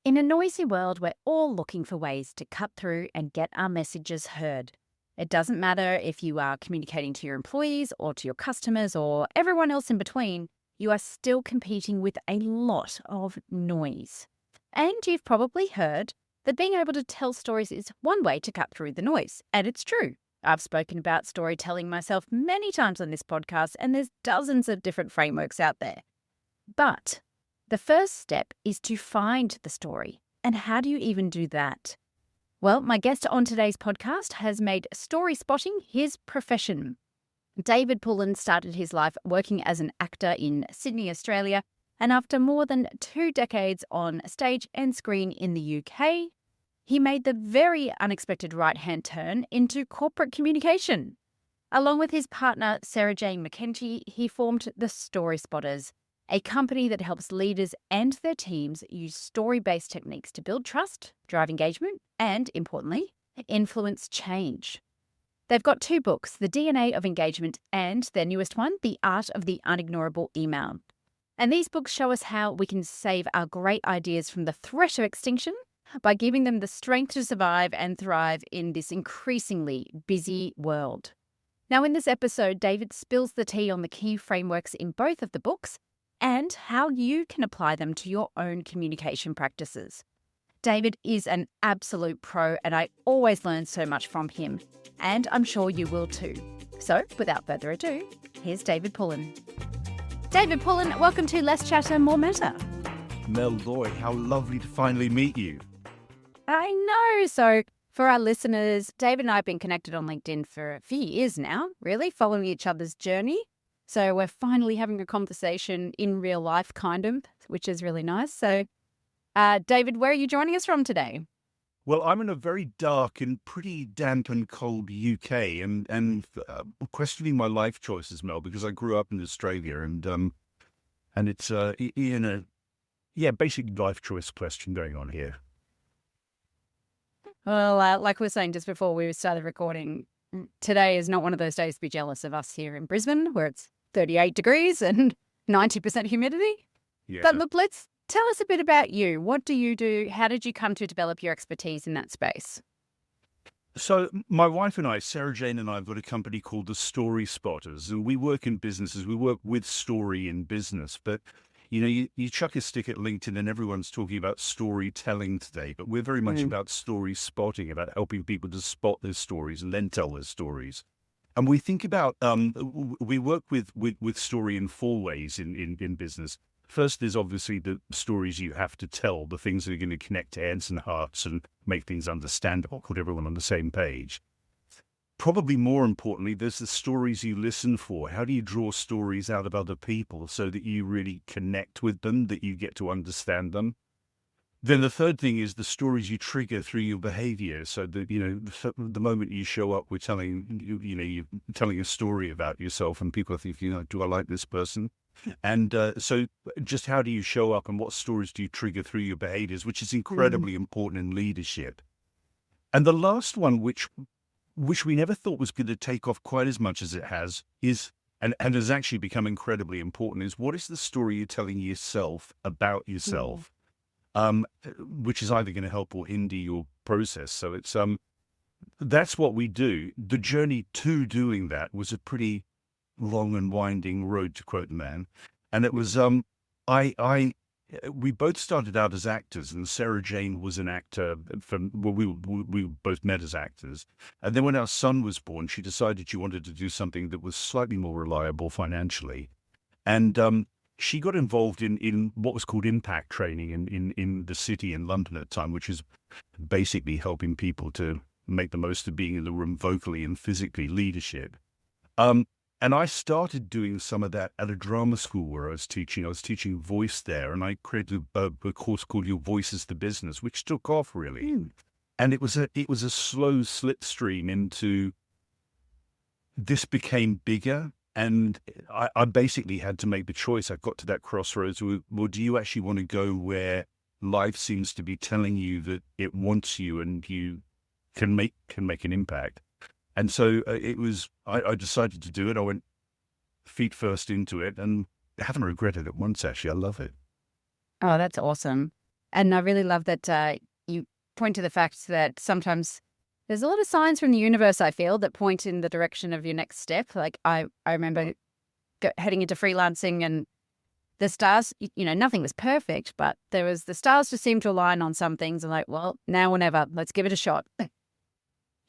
In a noisy world, we're all looking for ways to cut through and get our messages heard. It doesn't matter if you are communicating to your employees or to your customers or everyone else in between, you are still competing with a lot of noise. And you've probably heard that being able to tell stories is one way to cut through the noise. And it's true. I've spoken about storytelling myself many times on this podcast, and there's dozens of different frameworks out there. But the first step is to find the story. And how do you even do that? Well, my guest on today's podcast has made story spotting his profession. David Pullan started his life working as an actor in Sydney, Australia, and after more than 2 decades on stage and screen in the UK, he made the very unexpected right-hand turn into corporate communication. Along with his partner, Sarah Jane McKenty, he formed the Story Spotters, a company that helps leaders and their teams use story-based techniques to build trust, drive engagement, and, importantly, influence change. They've got 2 books, The DNA of Engagement and their newest one, The Art of the Unignorable Email. And these books show us how we can save our great ideas from the threat of extinction by giving them the strength to survive and thrive in this increasingly busy world. Now, in this episode, David spills the tea on the key frameworks in both of the books and how you can apply them to your own communication practices. David is an absolute pro, and I always learn so much from him, and I'm sure you will too. So, without further ado, here's David Pullan. David Pullan, welcome to Less Chatter, More Matter. Mel Loy, how lovely to finally meet you. I know. So, for our listeners, David and I have been connected on LinkedIn for a few years now, really, following each other's journey. So we're finally having a conversation in real life, kind of, which is really nice. So, David, where are you joining us from today? Well, I'm in a very dark and pretty damp and cold UK, and questioning my life choices, Mel, because I grew up in Australia, and it's basic life choice question going on here. Well, like we were saying just before we started recording, today is not one of those days to be jealous of us here in Brisbane, where it's 38 degrees and 90% humidity. Yeah. But look, let's tell us a bit about you. What do you do? How did you come to develop your expertise in that space? So my wife and I, Sarah Jane and I, have got a company called the Story Spotters, and we work in businesses. We work with story in business, but you chuck a stick at LinkedIn and everyone's talking about storytelling today, but we're very much about story spotting, about helping people to spot their stories and then tell their stories. And we think about, we work with story in 4 ways in business. First, there's obviously the stories you have to tell, the things that are going to connect heads and hearts and make things understandable, put everyone on the same page. Probably more importantly, there's the stories you listen for. How do you draw stories out of other people so that you really connect with them, that you get to understand them? Then the third thing is the stories you trigger through your behavior. So that, the moment you show up, you're telling a story about yourself and people are thinking, do I like this person? And so just how do you show up and what stories do you trigger through your behaviors, which is incredibly important in leadership. And the last one, which we never thought was going to take off quite as much as it has, is, and has actually become incredibly important, is what is the story you're telling yourself about yourself? Which is either going to help or hinder your process. So it's that's what we do. The journey to doing that was a pretty long and winding road, to quote the man. And it was we both started out as actors, and Sarah Jane was an actor we both met as actors. And then when our son was born, she decided she wanted to do something that was slightly more reliable financially. And she got involved in what was called impact training in the city in London at the time, which is basically helping people to make the most of being in the room vocally and physically, leadership. And I started doing some of that at a drama school where I was teaching. I was teaching voice there, and I created a course called Your Voice is the Business, which took off really. And it was a slow slipstream into this became bigger. And I basically had to make the choice. I got to that crossroads. Well, do you actually want to go where life seems to be telling you that it wants you and you can make an impact? And so I decided to do it. I went feet first into it and I haven't regretted it once, actually. I love it. Oh, that's awesome. And I really love that you point to the fact that sometimes there's a lot of signs from the universe, I feel, that point in the direction of your next step. Like I remember heading into freelancing, and the stars, nothing was perfect, but the stars just seemed to align on some things. I'm like, well, now or never, let's give it a shot.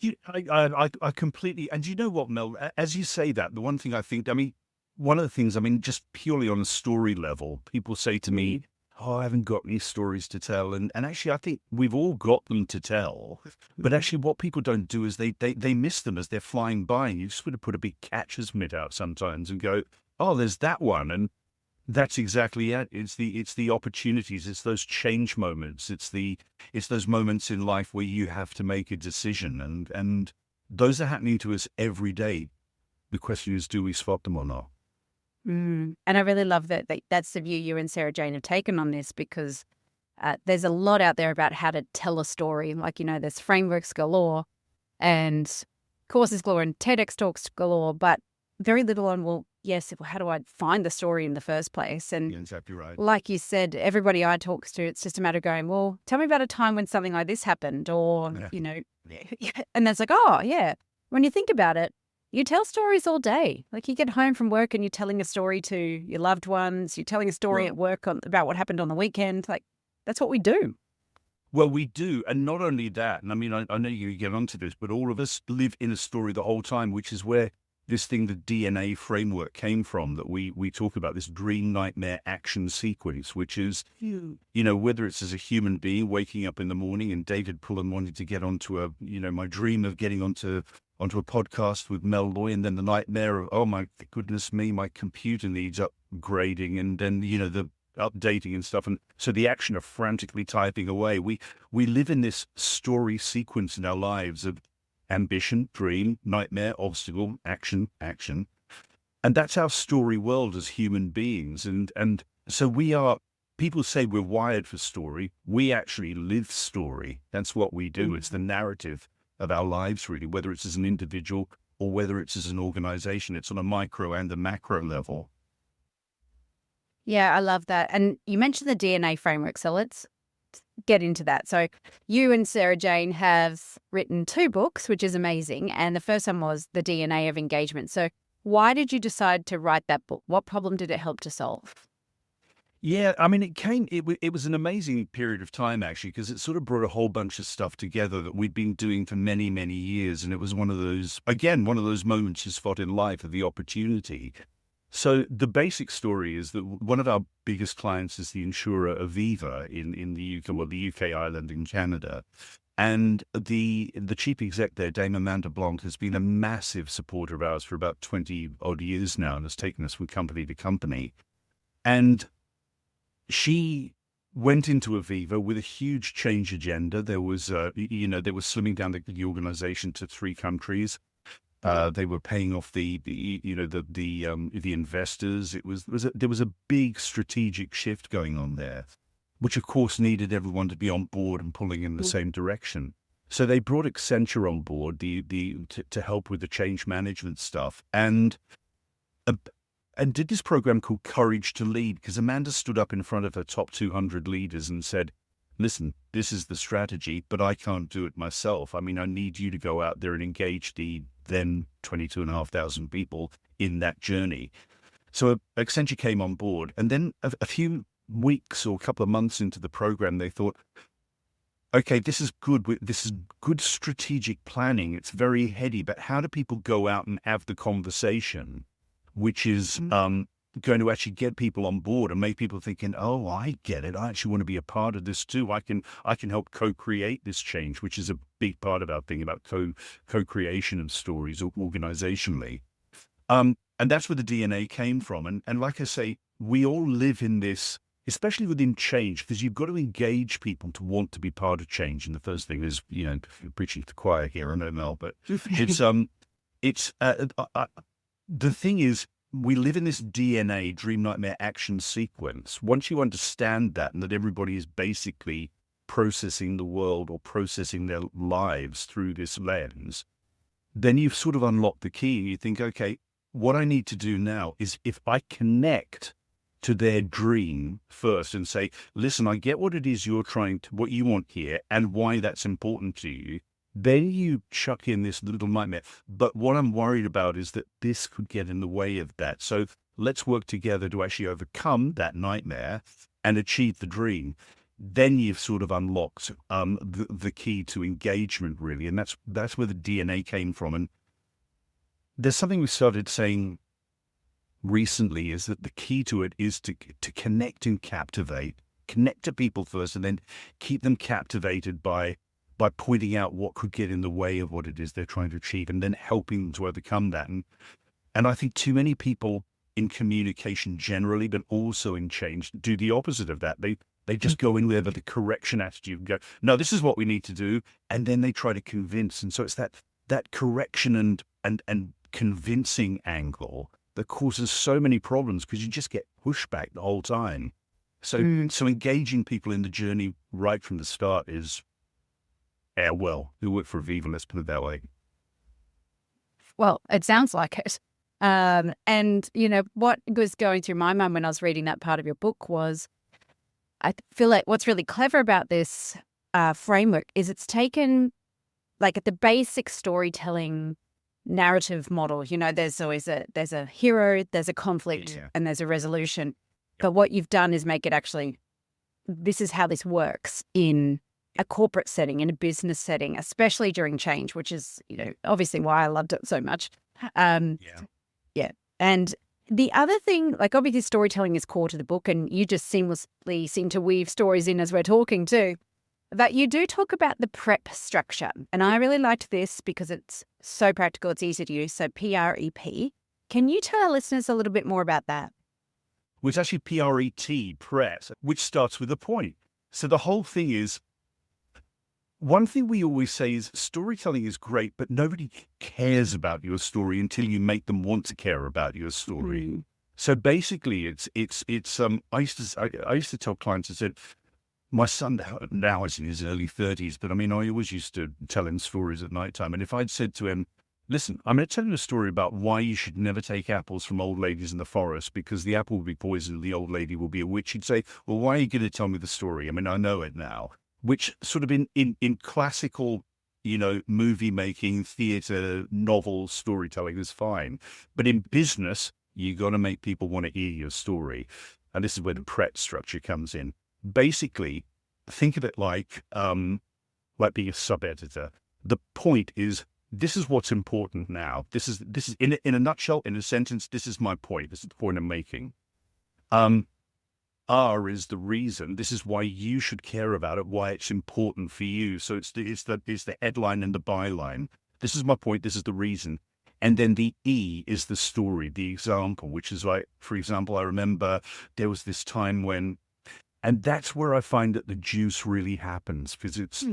I completely, and you know what, Mel, as you say that, the one thing I think, I mean, one of the things, I mean, just purely on a story level, people say to me, oh, I haven't got any stories to tell. And actually, I think we've all got them to tell. But actually, what people don't do is they miss them as they're flying by. And you just want to put a big catcher's mitt out sometimes and go, oh, there's that one. And that's exactly it. It's the opportunities. It's those change moments. It's those moments in life where you have to make a decision, and those are happening to us every day. The question is, do we spot them or not? And I really love that's the view you and Sarah Jane have taken on this, because there's a lot out there about how to tell a story. Like, there's frameworks galore and courses galore and TEDx talks galore, but very little on, well, yes, how do I find the story in the first place? And You're exactly right. like you said, everybody I talk to, it's just a matter of going, well, tell me about a time when something like this happened, or, Yeah. and that's like, oh, yeah. When you think about it, you tell stories all day. Like, you get home from work and you're telling a story to your loved ones, you're telling a story Well, at work about what happened on the weekend. Like, that's what we do. well, we do, and not only that. And I mean, I know you get onto this, but all of us live in a story the whole time, which is where this thing, the DNA framework, came from. That we talk about this dream, nightmare, action sequence, which is, whether it's as a human being waking up in the morning, and David Pullan wanting to get onto my dream of getting onto a podcast with Mel Loy, and then the nightmare of, oh my goodness me, my computer needs upgrading, and then the updating and stuff, and so the action of frantically typing away. We live in this story sequence in our lives of ambition, dream, nightmare, obstacle, action, action, and that's our story world as human beings. And so we are. People say we're wired for story. We actually live story. That's what we do. It's the narrative of our lives, really, whether it's as an individual or whether it's as an organization. It's on a micro and a macro level. Yeah, I love that. And you mentioned the DNA framework, so let's get into that. So you and Sarah Jane have written 2 books, which is amazing. And the first one was The DNA of Engagement. So why did you decide to write that book? What problem did it help to solve? Yeah, I mean, it was an amazing period of time, actually, because it sort of brought a whole bunch of stuff together that we'd been doing for many, many years. And it was one of those moments you spot in life of the opportunity. So the basic story is that one of our biggest clients is the insurer Aviva in the UK, well, the UK, Ireland, and Canada. And the chief exec there, Dame Amanda Blanc, has been a massive supporter of ours for about 20 odd years now, and has taken us from company to company. And she went into Aviva with a huge change agenda. There was, they were slimming down the organization to 3 countries. They were paying off the investors. There was a big strategic shift going on there, which of course needed everyone to be on board and pulling in the same direction. So they brought Accenture on board to help with the change management stuff, and did this program called Courage to Lead, because Amanda stood up in front of her top 200 leaders and said, listen, this is the strategy, but I can't do it myself. I mean, I need you to go out there and engage the then 22,500 people in that journey. So Accenture came on board, and then a few weeks or a couple of months into the program, they thought, okay, this is good. This is good strategic planning. It's very heady, but how do people go out and have the conversation, which is going to actually get people on board and make people thinking, oh, I get it. I actually want to be a part of this too. I can help co-create this change, which is a big part of our thing about co-creation of stories organizationally. And that's where the DNA came from. And like I say, we all live in this, especially within change, because you've got to engage people to want to be part of change. And the first thing is, preaching to the choir here, I know, Mel, but the thing is, we live in this DNA, dream, nightmare, action sequence. Once you understand that, and that everybody is basically processing the world or processing their lives through this lens, then you've sort of unlocked the key, and you think, okay, what I need to do now is, if I connect to their dream first and say, listen, I get what it is what you want here and why that's important to you. Then you chuck in this little nightmare. But what I'm worried about is that this could get in the way of that. So let's work together to actually overcome that nightmare and achieve the dream. Then you've sort of unlocked the key to engagement, really. And that's where the DNA came from. And there's something we started saying recently is that the key to it is to connect and captivate, connect to people first, and then keep them captivated by pointing out what could get in the way of what it is they're trying to achieve, and then helping them to overcome that. And I think too many people in communication generally, but also in change, do the opposite of that. They just go in there with the correction attitude and go, no, this is what we need to do. And then they try to convince. And so it's that correction and convincing angle that causes so many problems because you just get pushback the whole time. So engaging people in the journey right from the start is, who work for Aviva, let's put it that way. Well, it sounds like it. And, what was going through my mind when I was reading that part of your book was, I feel like what's really clever about this framework is it's taken, like, at the basic storytelling narrative model, there's always there's a hero, there's a conflict, and there's a resolution. But what you've done is make it actually, this is how this works in a corporate setting, in a business setting, especially during change, which is, obviously why I loved it so much. Yeah. And the other thing, like, obviously storytelling is core to the book, and you just seamlessly seem to weave stories in as we're talking too. But you do talk about the PrEP structure. And I really liked this because it's so practical, it's easy to use. So PREP. Can you tell our listeners a little bit more about that? Well, it's actually PRET, PrEP, which starts with a point. So the whole thing is, one thing we always say is storytelling is great, but nobody cares about your story until you make them want to care about your story. So basically, I used to tell clients, I said, my son now is in his early 30s, but I mean, I always used to tell him stories at nighttime. And if I'd said to him, listen, I'm going to tell you a story about why you should never take apples from old ladies in the forest because the apple will be poisoned, the old lady will be a witch. He'd say, well, why are you going to tell me the story? I mean, I know it now. Which sort of in classical, movie making, theatre, novel storytelling is fine. But in business, you got to make people want to hear your story. And this is where the PrEP structure comes in. Basically, think of it like being a sub-editor. The point is, this is what's important now. This is in a nutshell, in a sentence, this is my point. This is the point I'm making. R is the reason. This is why you should care about it, why it's important for you. So it's the headline and the byline. This is my point. This is the reason. And then the E is the story, the example, which is like, for example, I remember there was this time when, and that's where I find that the juice really happens because it's,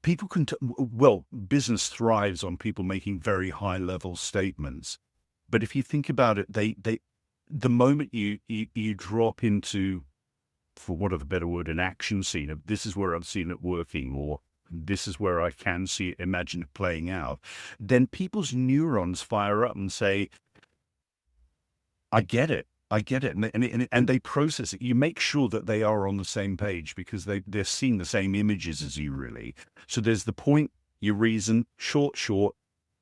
people can, business thrives on people making very high level statements. But if you think about it, the moment you drop into, for want of a better word, an action scene of this is where I've seen it working, or this is where I can imagine it playing out, then people's neurons fire up and say, I get it. And they process it. You make sure that they are on the same page because they're seeing the same images as you really. So there's the point, your reason, short,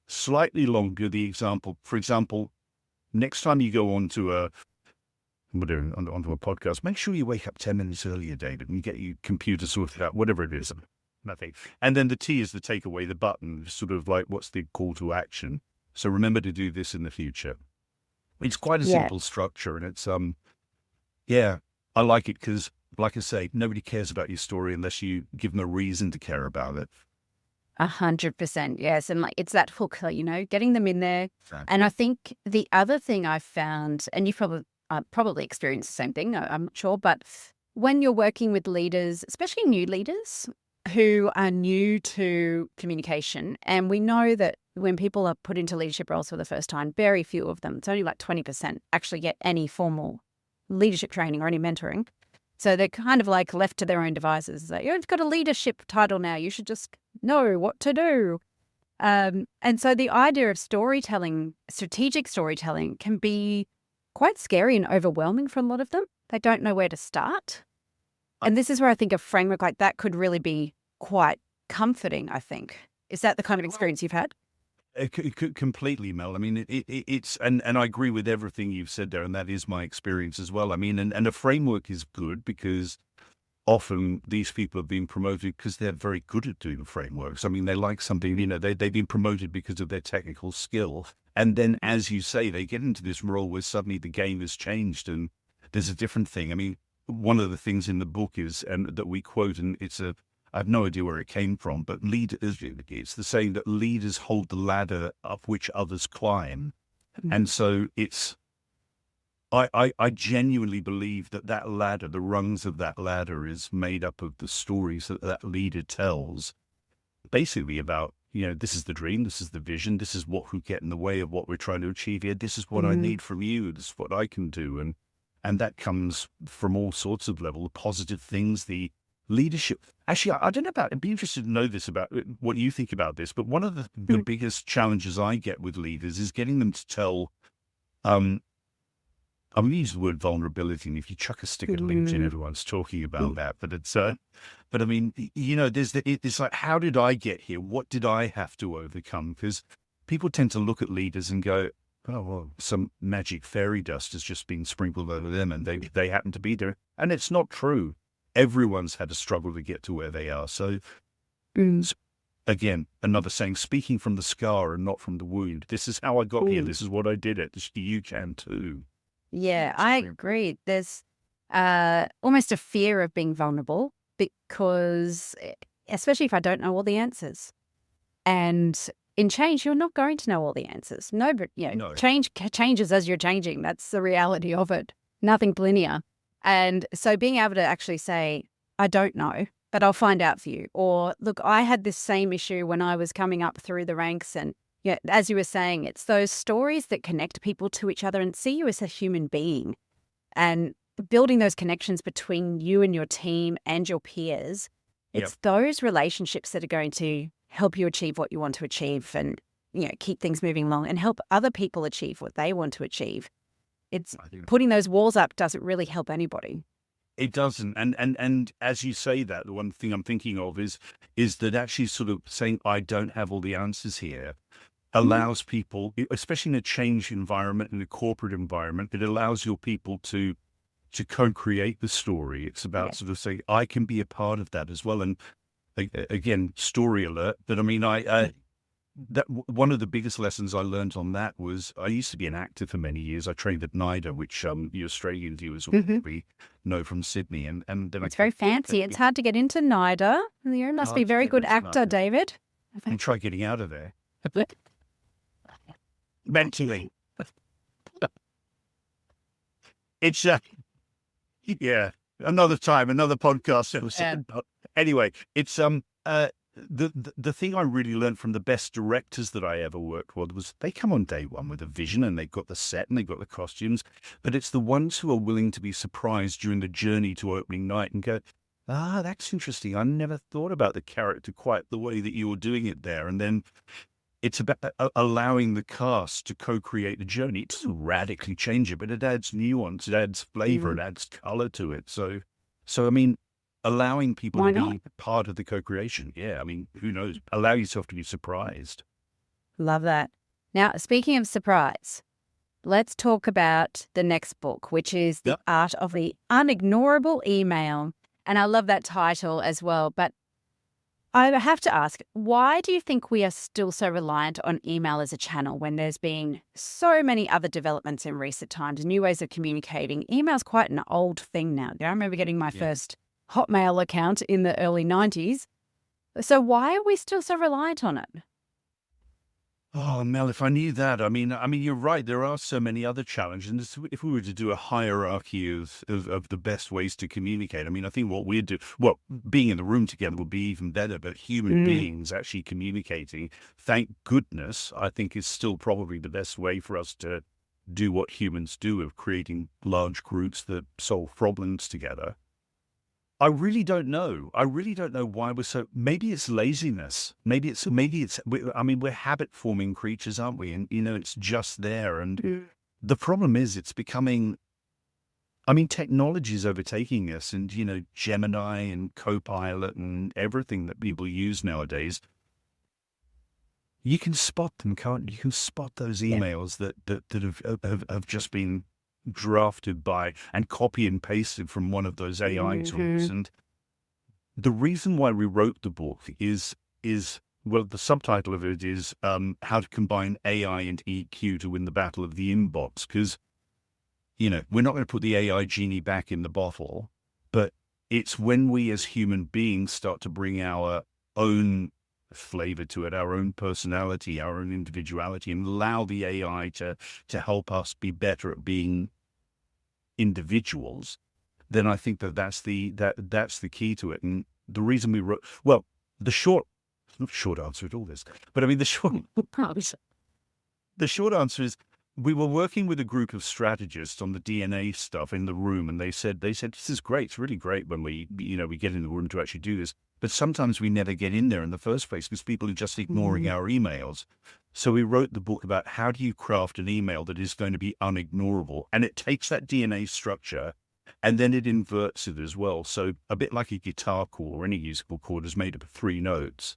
slightly longer, the example. For example, next time you go onto a podcast, make sure you wake up 10 minutes earlier, David, and you get your computer sorted out, whatever it is. Nothing. And then the T is the takeaway, the button, sort of like what's the call to action. So remember to do this in the future. It's quite a simple structure, and it's I like it because, like I say, nobody cares about your story unless you give them a reason to care about it. 100%, yes. And it's that hook, getting them in there. Exactly. And I think the other thing I found, and you've probably experienced the same thing, I'm not sure, but when you're working with leaders, especially new leaders who are new to communication, and we know that when people are put into leadership roles for the first time, very few of them, it's only like 20% actually get any formal leadership training or any mentoring. So they're kind of like left to their own devices. It's like, you've got a leadership title now. You should just know what to do. And so the idea of storytelling, strategic storytelling, can be quite scary and overwhelming for a lot of them. They don't know where to start. And this is where I think a framework like that could really be quite comforting, I think. Is that the kind of experience you've had? Completely, Mel. I mean, it's and I agree with everything you've said there, and that is my experience as well. I mean, and a framework is good because often these people have been promoted because they're very good at doing frameworks. I mean, they like something, they've been promoted because of their technical skill. And then, as you say, they get into this role where suddenly the game has changed and there's a different thing. I mean, one of the things in the book is, and that we quote, and I have no idea where it came from, but it's the saying that leaders hold the ladder up which others climb. And so I genuinely believe that ladder, the rungs of that ladder, is made up of the stories that leader tells, basically about, this is the dream, this is the vision, this is what would get in the way of what we're trying to achieve here, this is what I need from you, this is what I can do. And that comes from all sorts of level, the positive things, the leadership. Actually, I don't know I'd be interested to know this about what you think about this, but one of the biggest challenges I get with leaders is getting them to tell, I'm going to use the word vulnerability, and if you chuck a stick at LinkedIn, everyone's talking about that. But but I mean, it's like, how did I get here? What did I have to overcome? Because people tend to look at leaders and go, oh, well, some magic fairy dust has just been sprinkled over them, and they happen to be there. And it's not true. Everyone's had a struggle to get to where they are. So again, another saying, speaking from the scar and not from the wound. This is how I got here. This is what I did. You can too. Yeah, I agree. There's almost a fear of being vulnerable because, especially if I don't know all the answers. And in change, you're not going to know all the answers. No, but No. change changes as you're changing. That's the reality of it. Nothing's linear. And so being able to actually say, I don't know, but I'll find out for you. Or look, I had this same issue when I was coming up through the ranks. And as you were saying, it's those stories that connect people to each other and see you as a human being. And building those connections between you and your team and your peers, it's those relationships that are going to help you achieve what you want to achieve and, keep things moving along and help other people achieve what they want to achieve. It's putting those walls up doesn't really help anybody. It doesn't. And as you say that, the one thing I'm thinking of is that actually sort of saying, I don't have all the answers here, allows people, especially in a change environment, in a corporate environment, it allows your people to co-create the story. It's about sort of saying, I can be a part of that as well. And again, story alert. But I mean, that one of the biggest lessons I learned on that was, I used to be an actor for many years. I trained at NIDA, which the Australian viewers will probably know from Sydney. And then it's very fancy. It's hard to get into NIDA. You must be a very good actor, David. And try getting out of there. Mentally. It's another time, another podcast. Anyway, it's the thing I really learned from the best directors that I ever worked with was they come on day one with a vision and they've got the set and they've got the costumes, but it's the ones who are willing to be surprised during the journey to opening night and go, that's interesting. I never thought about the character quite the way that you were doing it there. And then it's about allowing the cast to co-create the journey. It doesn't radically change it, but it adds nuance, it adds flavor, it adds color to it. So I mean, allowing people to be part of the co-creation. Yeah, I mean, who knows? Allow yourself to be surprised. Love that. Now, speaking of surprise, let's talk about the next book, which is The Art of the Unignorable Email. And I love that title as well. But I have to ask, why do you think we are still so reliant on email as a channel when there's been so many other developments in recent times, new ways of communicating? Email's quite an old thing now. I remember getting my first Hotmail account in the early 90s. So why are we still so reliant on it? Oh, Mel, if I knew that, I mean, you're right. There are so many other challenges. And if we were to do a hierarchy of the best ways to communicate, I mean, I think what we'd do, well, being in the room together would be even better, but human beings actually communicating, thank goodness, I think is still probably the best way for us to do what humans do of creating large groups that solve problems together. I really don't know. I really don't know why we're so. Maybe it's laziness. Maybe it's. I mean, we're habit-forming creatures, aren't we? And it's just there. And The problem is it's becoming, I mean, technology is overtaking us, and, Gemini and Copilot and everything that people use nowadays, you can spot them, can't you? You can spot those Yeah. emails that have just been drafted by and copy and pasted from one of those AI tools. Hmm. And the reason why we wrote the book is well, the subtitle of it is how to combine AI and EQ to win the battle of the inbox. Because we're not going to put the AI genie back in the bottle, but it's when we as human beings start to bring our own flavor to it, our own personality, our own individuality, and allow the AI to help us be better at being individuals, then I think that's the key to it. And the reason we wrote, well, the short, not short answer to all this, but I mean the short answer is we were working with a group of strategists on the DNA stuff in the room, and they said this is great. It's really great when we get in the room to actually do this, but sometimes we never get in there in the first place because people are just ignoring our emails. So we wrote the book about how do you craft an email that is going to be unignorable, and it takes that DNA structure and then it inverts it as well. So a bit like a guitar chord or any musical chord is made up of 3 notes.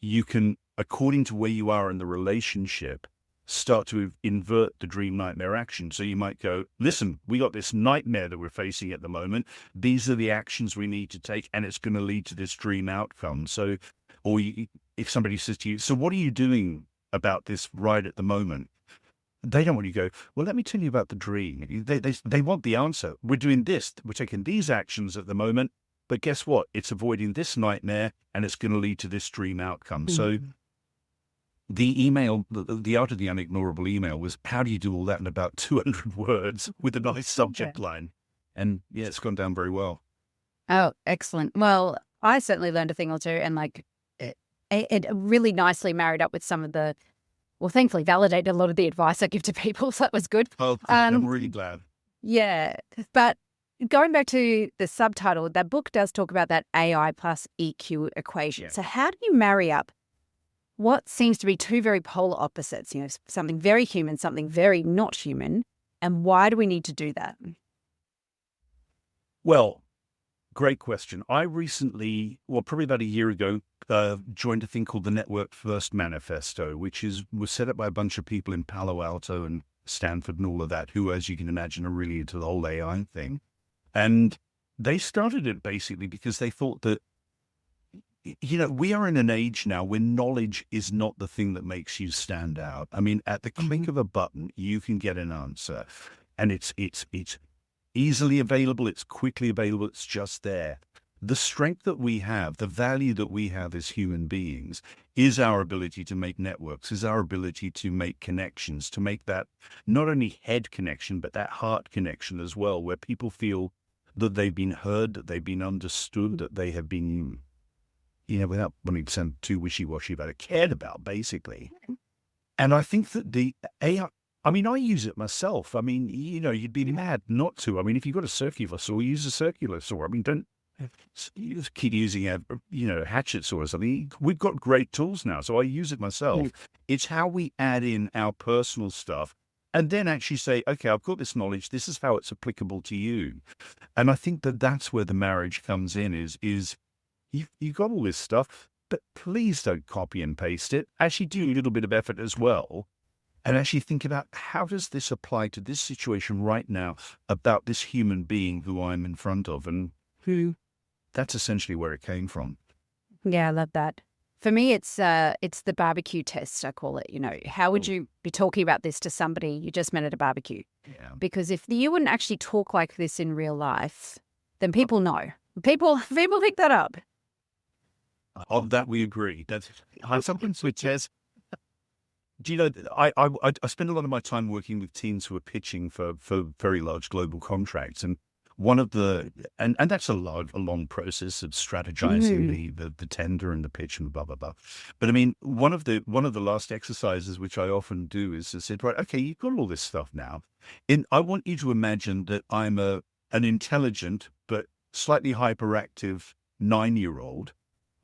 You can, according to where you are in the relationship, start to invert the dream nightmare action. So you might go, listen, we got this nightmare that we're facing at the moment. These are the actions we need to take, and it's going to lead to this dream outcome. So, if somebody says to you, so what are you doing about this right at the moment? They don't want you to go, well, let me tell you about the dream. They want the answer. We're doing this. We're taking these actions at the moment. But guess what? It's avoiding this nightmare, and it's going to lead to this dream outcome. So the email, the art of the unignorable email was, how do you do all that in about 200 words with a nice subject line? And yeah, it's gone down very well. Oh, excellent. Well, I certainly learned a thing or two, and it really nicely married up with some of the, well, thankfully validated a lot of the advice I give to people, so that was good. Oh, I'm really glad. Yeah, but going back to the subtitle, that book does talk about that AI plus EQ equation. Yeah. So how do you marry up what seems to be 2 very polar opposites, something very human, something very not human, and why do we need to do that? Well, great question. I recently, well, probably about a year ago, joined a thing called the Network First Manifesto, which was set up by a bunch of people in Palo Alto and Stanford and all of that, who, as you can imagine, are really into the whole AI thing. And they started it basically because they thought that, we are in an age now where knowledge is not the thing that makes you stand out. I mean, at the click of a button, you can get an answer, and it's easily available. It's quickly available. It's just there. The strength that we have, the value that we have as human beings, is our ability to make networks, is our ability to make connections, to make that not only head connection, but that heart connection as well, where people feel that they've been heard, that they've been understood, that they have been, without wanting to sound too wishy-washy about it, cared about, basically. And I think that the AI, I mean, I use it myself. I mean, you'd be mad not to. I mean, if you've got a circular saw, use a circular saw. I mean, don't you just keep using a hatchet saw or something. We've got great tools now, so I use it myself. It's how we add in our personal stuff and then actually say, okay, I've got this knowledge. This is how it's applicable to you. And I think that that's where the marriage comes in is you've got all this stuff, but please don't copy and paste it. Actually do a little bit of effort as well. And actually think about, how does this apply to this situation right now about this human being who I'm in front of, and who that's essentially where it came from. Yeah, I love that. For me, it's the barbecue test, I call it. How would you be talking about this to somebody you just met at a barbecue? Yeah. Because if you wouldn't actually talk like this in real life, then people know. People pick that up. Of that we agree. That's something which has. Do you know, I spend a lot of my time working with teams who are pitching for very large global contracts, and one of the and that's a long process of strategizing the tender and the pitch and blah blah blah. But I mean, one of the last exercises which I often do is to say, right, okay, you've got all this stuff now, I want you to imagine that I'm an intelligent but slightly hyperactive 9-year-old.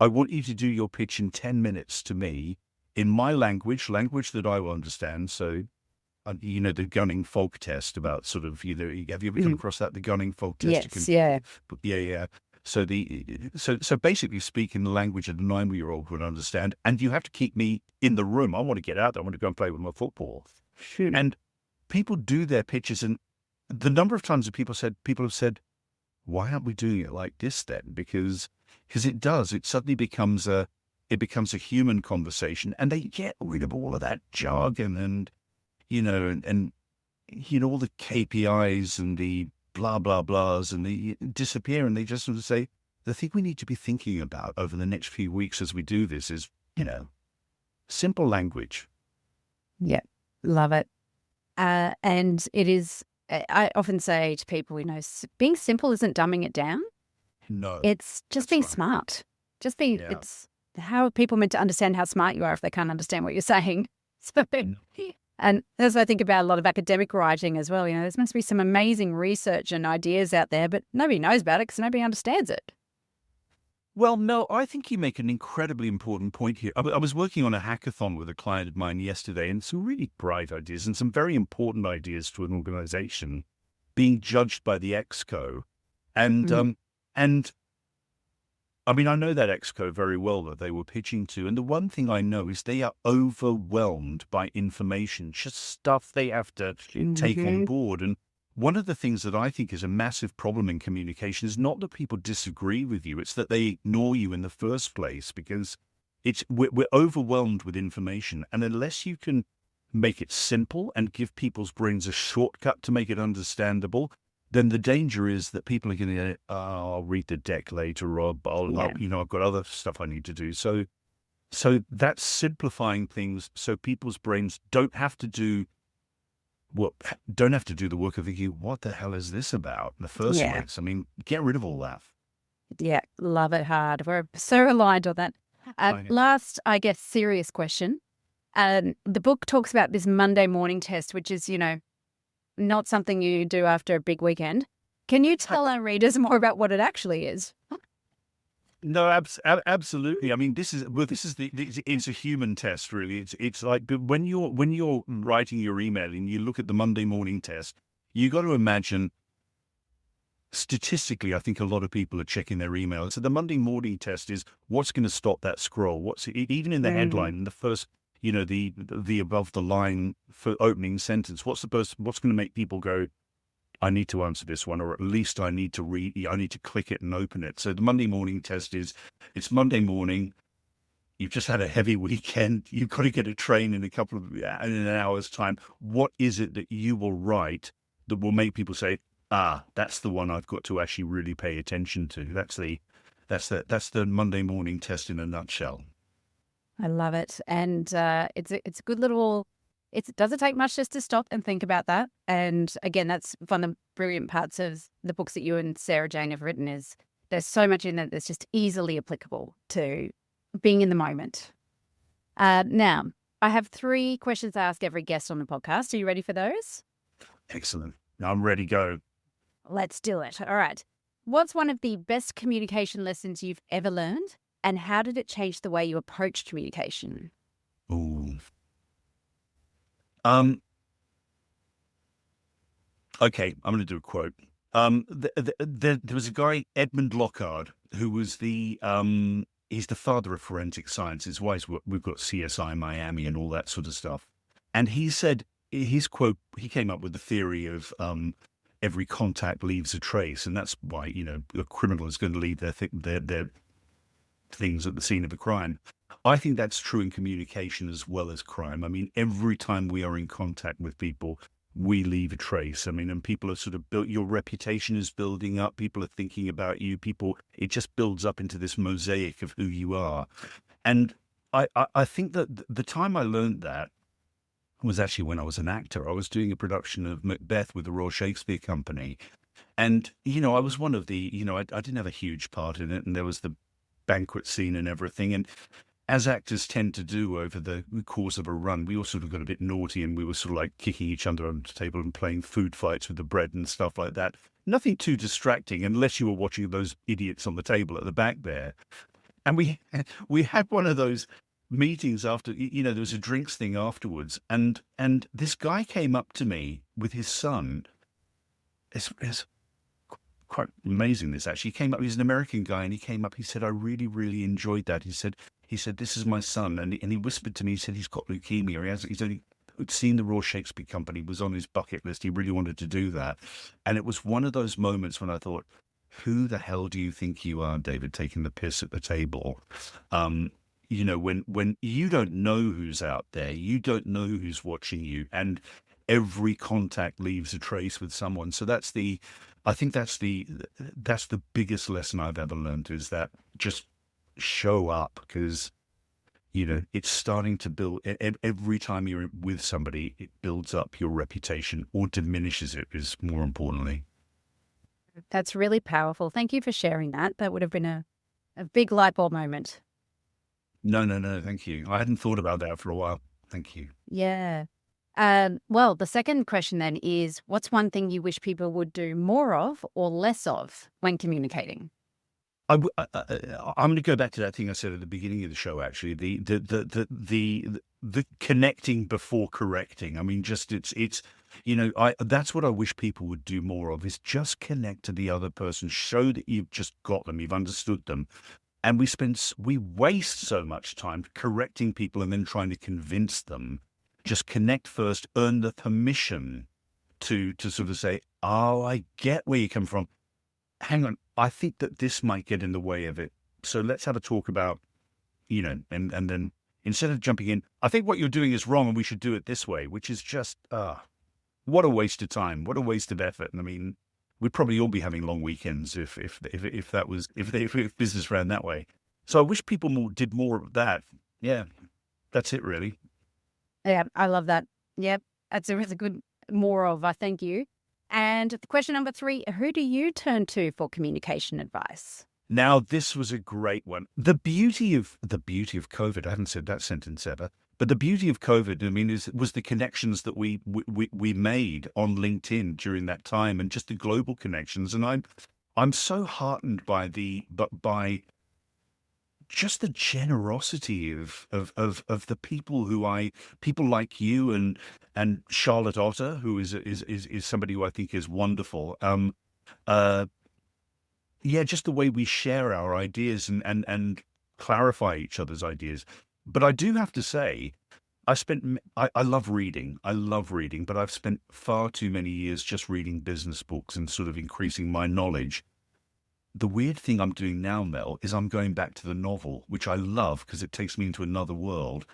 I want you to do your pitch in 10 minutes to me in my language that I will understand. So the Gunning-Folk test about sort of, have you ever come across that, the Gunning-Folk test? Yes, yeah. Yeah. So basically speaking the language that a 9-year-old would understand, and you have to keep me in the room. I want to get out there. I want to go and play with my football. And people do their pitches, and the number of times that people have said, why aren't we doing it like this then? Because it does. It suddenly becomes a human conversation, and they get rid of all of that jargon and all the KPIs and the blah blah blahs, and they disappear, and they just sort of say the thing we need to be thinking about over the next few weeks as we do this is simple language. Yeah, love it. And it is. I often say to people, being simple isn't dumbing it down. No, it's just being smart. Just be. Yeah. It's how are people meant to understand how smart you are if they can't understand what you're saying? So, and as I think about a lot of academic writing as well, there must be some amazing research and ideas out there, but nobody knows about it because nobody understands it. Well, no, I think you make an incredibly important point here. I was working on a hackathon with a client of mine yesterday, and some really bright ideas and some very important ideas to an organization being judged by the exco. And I mean, I know that exco very well that they were pitching to. And the one thing I know is they are overwhelmed by information, just stuff they have to take on board. And one of the things that I think is a massive problem in communication is not that people disagree with you. It's that they ignore you in the first place, because we're overwhelmed with information. And unless you can make it simple and give people's brains a shortcut to make it understandable, then the danger is that people are going to go, I'll read the deck later, Rob. I've got other stuff I need to do. So that's simplifying things so people's brains don't have to do the work of thinking, what the hell is this about in the first place? I mean, get rid of all that. Yeah, love it hard. We're so aligned on that. Last, I guess, serious question. The book talks about this Monday morning test, which is, not something you do after a big weekend. Can you tell our readers more about what it actually is? No, absolutely. I mean, it's a human test, really. It's like when you're writing your email and you look at the Monday morning test, you got to imagine, statistically, I think a lot of people are checking their email. So the Monday morning test is what's going to stop that scroll. Even in the headline, in the first, the above the line for opening sentence, what's going to make people go, I need to answer this one, or at least I need to click it and open it. So the Monday morning test is, it's Monday morning, you've just had a heavy weekend, you've got to get a train in in an hour's time. What is it that you will write that will make people say, that's the one I've got to actually really pay attention to? That's the Monday morning test in a nutshell. I love it. And it's a good little, does it take much just to stop and think about that? And again, that's one of the brilliant parts of the books that you and Sarah Jane have written, is there's so much in it that's just easily applicable to being in the moment. Now, I have 3 questions I ask every guest on the podcast. Are you ready for those? Excellent. I'm ready, go. Let's do it. All right. What's one of the best communication lessons you've ever learned? And how did it change the way you approach communication? Ooh. Okay, I'm going to do a quote. There was a guy, Edmund Lockhart, who was he's the father of forensic science. His wife's, we've got CSI Miami and all that sort of stuff. And he said, his quote, he came up with the theory of every contact leaves a trace. And that's why, a criminal is going to leave their things at the scene of a crime. I think that's true in communication as well as crime. I mean, every time we are in contact with people, we leave a trace. I mean, and people are sort of built, your reputation is building up. People are thinking about you. It just builds up into this mosaic of who you are. And I think that the time I learned that was actually when I was an actor. I was doing a production of Macbeth with the Royal Shakespeare Company. And, I was one of the, I didn't have a huge part in it. And there was the banquet scene and everything. And as actors tend to do over the course of a run, we all sort of got a bit naughty, and we were sort of like kicking each other under the table and playing food fights with the bread and stuff like that. Nothing too distracting unless you were watching those idiots on the table at the back there. And we had one of those meetings after, there was a drinks thing afterwards, and this guy came up to me with his son. It's quite amazing. This actually, he came up. He's an American guy, and he came up. He said, "I really, really enjoyed that." He said, "This is my son," and he whispered to me. He said he's got leukemia. He's only seen the Royal Shakespeare Company, was on his bucket list. He really wanted to do that, and it was one of those moments when I thought, "Who the hell do you think you are, David, taking the piss at the table?" When you don't know who's out there, you don't know who's watching you, and every contact leaves a trace with someone. So I think that's the biggest lesson I've ever learned, is that just show up, because it's starting to build. Every time you're with somebody, it builds up your reputation or diminishes it, is more importantly. That's really powerful. Thank you for sharing that. That would have been a big light bulb moment. No, no, no, thank you. I hadn't thought about that for a while. Thank you. Yeah. Well, the second question then is, what's one thing you wish people would do more of or less of when communicating? I'm going to go back to that thing I said at the beginning of the show. Actually, the connecting before correcting. I mean, just that's what I wish people would do more of, is just connect to the other person, show that you've just got them, you've understood them. And we waste so much time correcting people and then trying to convince them. Just connect first, earn the permission to sort of say, "Oh, I get where you come from. Hang on, I think that this might get in the way of it. So let's have a talk about, and then instead of jumping in, I think what you're doing is wrong and we should do it this way," which is just, what a waste of time, what a waste of effort. And I mean, we'd probably all be having long weekends if that was, if business ran that way. So I wish people did more of that. Yeah, that's it really. Yeah, I love that. Yep, that's a really good more of, I thank you. And question number 3, who do you turn to for communication advice? Now, this was a great one. The beauty of COVID. I haven't said that sentence ever, but the beauty of COVID, I mean, was the connections that we made on LinkedIn during that time, and just the global connections. And I'm so heartened by just the generosity of the people like you and Charlotte Otter, who is somebody who I think is wonderful. Uh, yeah, just the way we share our ideas and clarify each other's ideas. But I do have to say, I love reading. I love reading, but I've spent far too many years just reading business books and sort of increasing my knowledge. The weird thing I'm doing now, Mel, is I'm going back to the novel, which I love because it takes me into another world.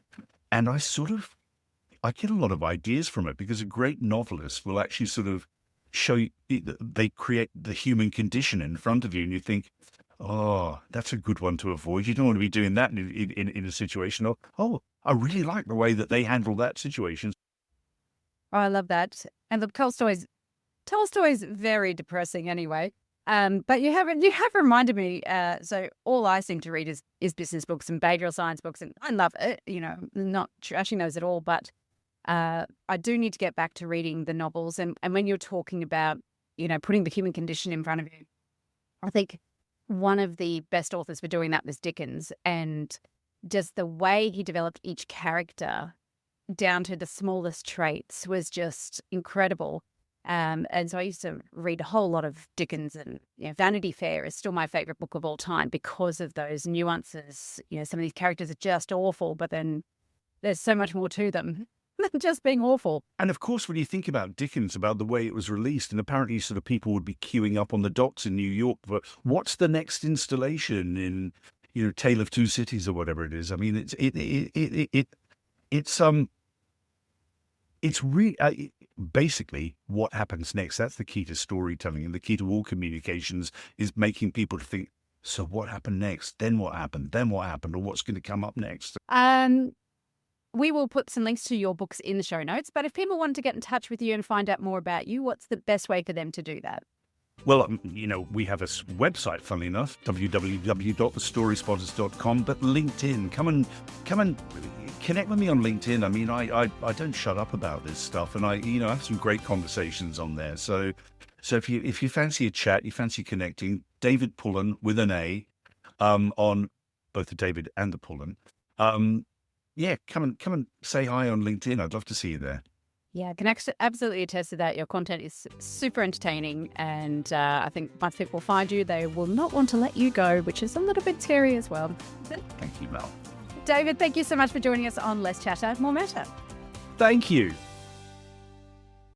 And I get a lot of ideas from it, because a great novelist will actually sort of show you, they create the human condition in front of you, and you think, "Oh, that's a good one to avoid. You don't want to be doing that in a situation." Or, "Oh, I really like the way that they handle that situation." Oh, I love that. And look, Tolstoy's very depressing anyway. But you have reminded me. So all I seem to read is business books and behavioral science books, and I love it. Not trashing those at all, but I do need to get back to reading the novels. And when you're talking about putting the human condition in front of you, I think one of the best authors for doing that was Dickens, and just the way he developed each character down to the smallest traits was just incredible. And so I used to read a whole lot of Dickens, and Vanity Fair is still my favorite book of all time because of those nuances. Some of these characters are just awful, but then there's so much more to them than just being awful. And of course, when you think about Dickens, about the way it was released, and apparently sort of people would be queuing up on the docks in New York for what's the next installation in, Tale of Two Cities or whatever it is. I mean, it's basically what happens next. That's the key to storytelling, and the key to all communications is making people think, "So what happened next? Then what happened? Then what happened? Or what's going to come up next?" We will put some links to your books in the show notes, but if people wanted to get in touch with you and find out more about you, what's the best way for them to do that? Well, we have a website, funnily enough, www.thestoryspotters.com, but LinkedIn, come and connect with me on LinkedIn. I mean, I don't shut up about this stuff, and I have some great conversations on there. So if you fancy a chat, you fancy connecting, David Pullan with an A, on both the David and the Pullan. Yeah, come and say hi on LinkedIn. I'd love to see you there. Yeah, I can absolutely attest to that. Your content is super entertaining, and I think once people find you, they will not want to let you go, which is a little bit scary as well. Thank you, Mel. David, thank you so much for joining us on Less Chatter, More Matter. Thank you.